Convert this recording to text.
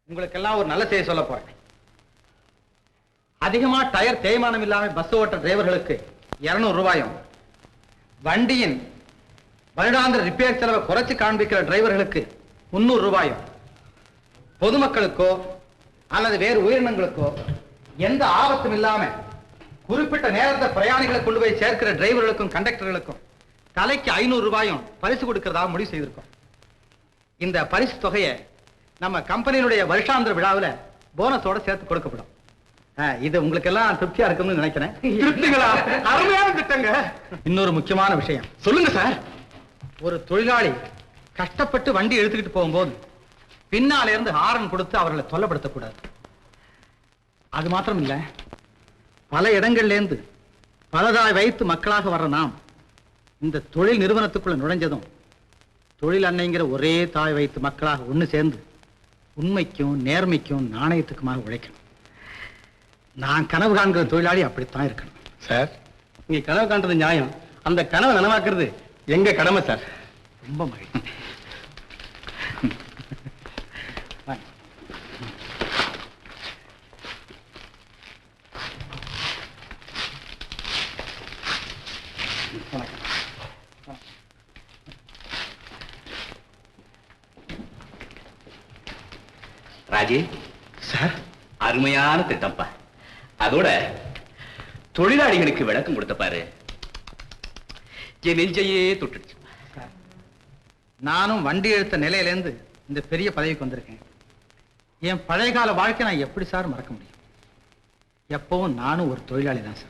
உங்களுக்கெல்லாம் ஒரு நல்ல செய்தி சொல்ல போறேன். அதிகமா டயர் தேய்மானம் இல்லாம பஸ் ஓட்ட டிரைவர்களுக்கு 200 ரூபாயும், வண்டியின் வருடாந்திர ரிப்பேர் செலவை குறைச்சு காண்பிக்கிற டிரைவர்களுக்கு 300 ரூபாயும், பொதுமக்களுக்கோ அல்லது வேறு உயிரினங்களுக்கோ எந்த ஆபத்தும் இல்லாம குறிப்பிட்ட நேரத்தை பிரயாணிகளை கொண்டு போய் சேர்க்கிற டிரைவர்களுக்கும் கண்டக்டர்களுக்கும் தலைக்கு 500 ரூபாயும் பரிசு கொடுக்கிறதாக முடிவு செய்திருக்கோம். இந்த பரிசு தொகையை நம்ம கம்பெனியினுடைய வருஷாந்திர விழாவில் போனஸோட சேர்த்து கொடுக்கப்படும். இது உங்களுக்கு எல்லாம் திருப்தியா இருக்கும்னு நினைக்கிறேன். திருப்திங்களா? அருமையான திட்டங்க. இன்னொரு முக்கியமான விஷயம் சொல்லுங்க சார். ஒரு தொழிலாளி கஷ்டப்பட்டு வண்டி எடுத்துக்கிட்டு போகும்போது பின்னால இருந்து ஹாரன் கொடுத்து அவர்களை தொல்லப்படுத்தக்கூடாது. அது மாத்திரம் இல்ல, பல இடங்கள்ல இருந்து பலதாய் வைத்து மக்களாக வர்ற நாம் இந்த தொழில் நிறுவனத்துக்குள்ள நுழைஞ்சதும் தொழில் அன்னைங்கிற ஒரே தாய் வைத்து மக்களாக ஒண்ணு சேர்ந்து உண்மைக்கும் நேர்மைக்கும் நாணயத்துக்குமாக உழைக்கணும். நான் கனவு காண்கிற தொழிலாளி அப்படித்தான் இருக்கணும். சார், நீங்க கனவு காண்றது நியாயம். அந்த கனவை நனவாக்குறது எங்க கடமை சார். ரொம்ப மகிழ்ச்சி. ராஜி சார், அருமையான திட்டம்ப்பா. அதோட தொழிலாளிகளுக்கு விளக்கம் கொடுத்த பாரு, என் நெஞ்சையே தொட்டுடுச்சு. நானும் வண்டி எடுத்த நிலையிலேருந்து இந்த பெரிய பதவிக்கு வந்திருக்கேன். என் பழைய கால வாழ்க்கை நான் எப்படி சார் மறக்க முடியும்? எப்பவும் நானும் ஒரு தொழிலாளி தான் சார்.